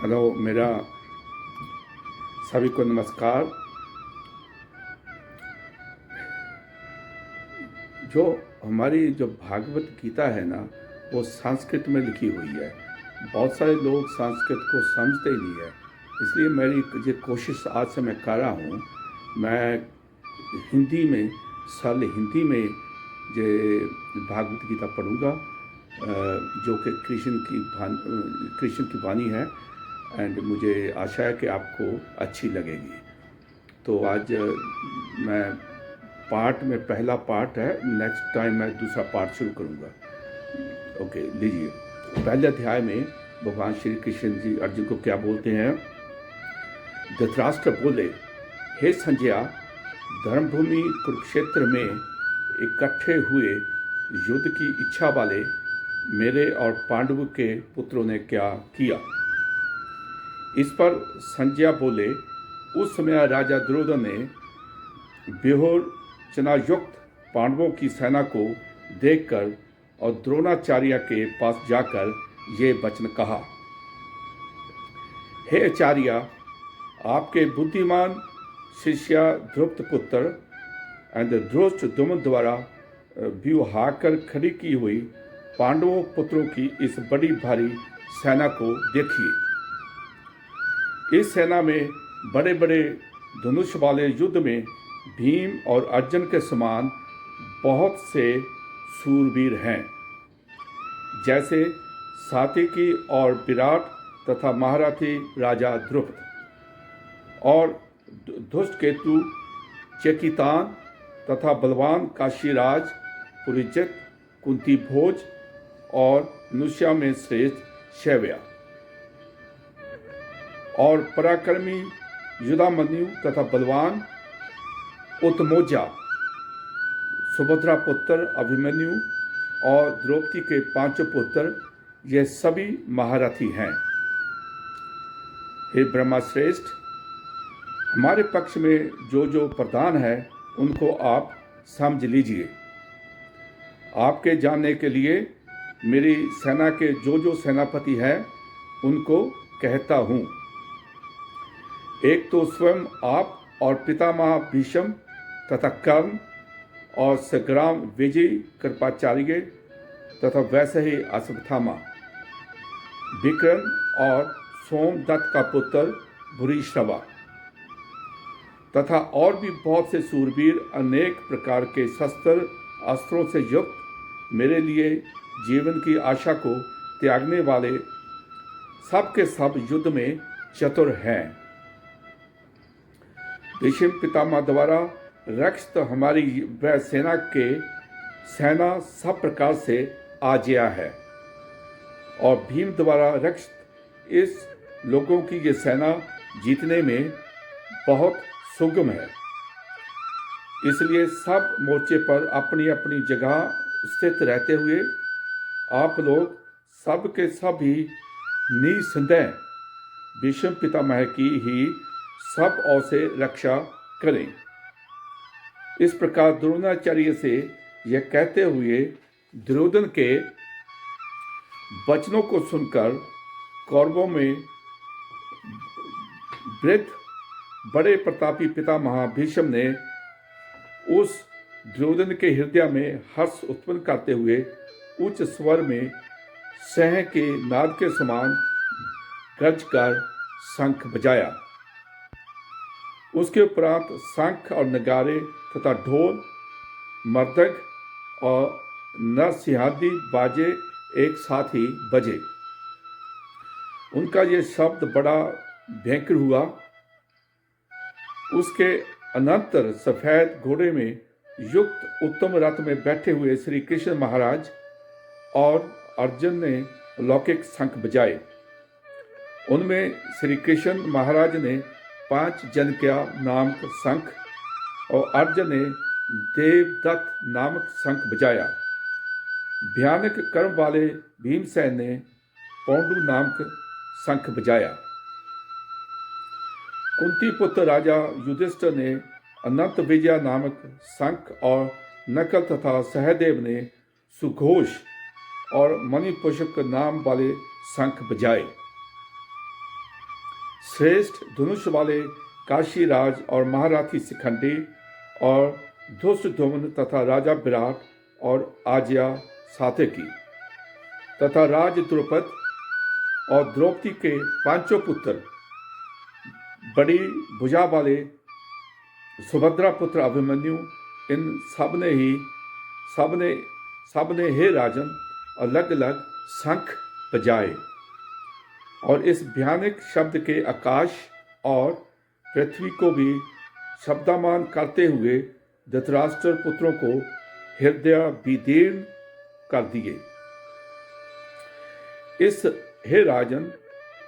Hello, मेरा सभी को नमस्कार। जो हमारी जो भागवत गीता है ना, वो संस्कृत में लिखी हुई है। बहुत सारे लोग संस्कृत को समझते ही नहीं है। इसलिए मेरी ये कोशिश आज से मैं कर रहा हूँ। मैं हिंदी में, सरल हिंदी में ये भागवत गीता पढ़ूँगा, जो कि कृष्ण की वाणी है। एंड मुझे आशा है कि आपको अच्छी लगेगी। तो आज मैं पार्ट में पहला पार्ट है, नेक्स्ट टाइम मैं दूसरा पार्ट शुरू करूँगा। ओके, लीजिए। पहले अध्याय में भगवान श्री कृष्ण जी अर्जुन को क्या बोलते हैं। धृतराष्ट्र बोले, हे संजया, धर्मभूमि कुरुक्षेत्र में इकट्ठे हुए युद्ध की इच्छा वाले मेरे और पांडव के पुत्रों ने क्या किया। इस पर संजय बोले, उस समय राजा द्रुपद ने व्यूहरचनायुक्त पांडवों की सेना को देखकर और द्रोणाचार्य के पास जाकर ये वचन कहा, हे आचार्य, आपके बुद्धिमान शिष्य द्रुपद पुत्र एंड धृष्टद्युम्न द्वारा व्यूहाकर खड़ी की हुई पांडवों पुत्रों की इस बड़ी भारी सेना को देखिए। इस सेना में बड़े बड़े धनुष वाले युद्ध में भीम और अर्जुन के समान बहुत से सूरवीर हैं, जैसे सात्यकी और विराट तथा महारथी राजा द्रुपद और धृष्टकेतु, चेकितान तथा बलवान काशीराज, पुरीजित, कुंती भोज और नुष्या में श्रेष्ठ शैव्य और पराक्रमी युधामन्यु तथा बलवान उत्तमौजा, सुभद्रा पुत्र अभिमन्यु और द्रौपदी के पांचों पुत्र, ये सभी महारथी हैं। हे ब्रह्मा श्रेष्ठ, हमारे पक्ष में जो जो प्रधान है उनको आप समझ लीजिए। आपके जानने के लिए मेरी सेना के जो जो सेनापति हैं उनको कहता हूँ। एक तो स्वयं आप और पितामह भीष्म तथा कर्ण और संग्राम विजय कृपाचार्य तथा वैसे ही अश्वत्थामा, विक्रम और सोमदत्त का पुत्र भूरिश्रवा तथा और भी बहुत से सूरवीर, अनेक प्रकार के शस्त्र अस्त्रों से युक्त, मेरे लिए जीवन की आशा को त्यागने वाले, सब के सब युद्ध में चतुर हैं। भीष्म पितामह द्वारा रक्षित हमारी वह सेना सब प्रकार से आजया है और भीम द्वारा रक्षित इस लोगों की ये सेना जीतने में बहुत सुगम है। इसलिए सब मोर्चे पर अपनी अपनी जगह स्थित रहते हुए आप लोग सब के सब ही निसंदेह भीष्म पितामह की ही सब ओर से रक्षा करें। इस प्रकार द्रोणाचार्य से यह कहते हुए दुर्योधन के वचनों को सुनकर कौरवों में वृद्ध बड़े प्रतापी पितामह भीष्म ने उस दुर्योधन के हृदय में हर्ष उत्पन्न करते हुए उच्च स्वर में सह के नाद के समान गर्ज कर शंख बजाया। उसके उपरांत शंख और नगारे तथा ढोल, मर्दक और नरसिंहादि बाजे एक साथ ही बजे। उनका ये शब्द बड़ा भयंकर हुआ। उसके अनंतर सफेद घोड़े में युक्त उत्तम रथ में बैठे हुए श्री कृष्ण महाराज और अर्जुन ने लौकिक शंख बजाए। उनमें श्री कृष्ण महाराज ने 5 जनक्या नामक शंख और अर्जुन ने देवदत्त नामक शंख बजाया। भयानक कर्म वाले भीमसेन ने पौंडु नामक शंख बजाया। कुंती पुत्र राजा युधिष्ठिर ने अनंत विजय नामक शंख और नकल तथा सहदेव ने सुघोष और मणिपुष्क नाम वाले शंख बजाए। श्रेष्ठ धनुष वाले काशीराज और महारथी शिखंडी और धृष्टद्युम्न तथा राजा विराट और आज्या सात्यकी तथा राज द्रुपद और द्रौपदी के पांचों पुत्र, बड़ी भुजा वाले सुभद्रा पुत्र अभिमन्यु, इन सबने हे राजन अलग अलग शंख बजाए और इस भयानक शब्द के आकाश और पृथ्वी को भी शब्दमान करते हुए धृतराष्ट्र पुत्रों को हृदय विदीर्ण कर दिए। इस हे राजन,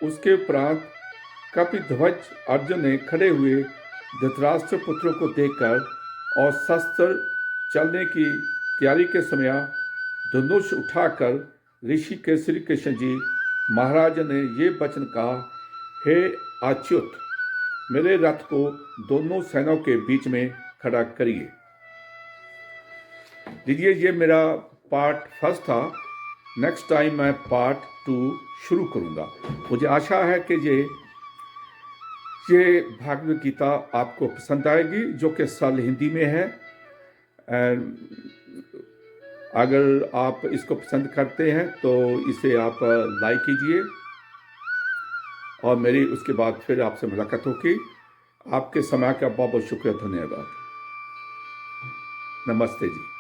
उसके उपरांत कपिध्वज अर्जुन ने खड़े हुए धृतराष्ट्र पुत्रों को देखकर और शस्त्र चलने की तैयारी के समय धनुष उठाकर ऋषि के श्री कृष्ण जी महाराज ने ये वचन कहा, हे अच्युत, मेरे रथ को दोनों सेनाओं के बीच में खड़ा करिए। लीजिए, ये मेरा पार्ट फर्स्ट था। नेक्स्ट टाइम मैं पार्ट 2 शुरू करूँगा। मुझे आशा है कि ये भागवत गीता आपको पसंद आएगी, जो कि सरल हिंदी में है। अगर आप इसको पसंद करते हैं तो इसे आप लाइक कीजिए और मेरी उसके बाद फिर आपसे मुलाकात होगी। आपके समय का बहुत बहुत शुक्रिया, धन्यवाद। नमस्ते जी।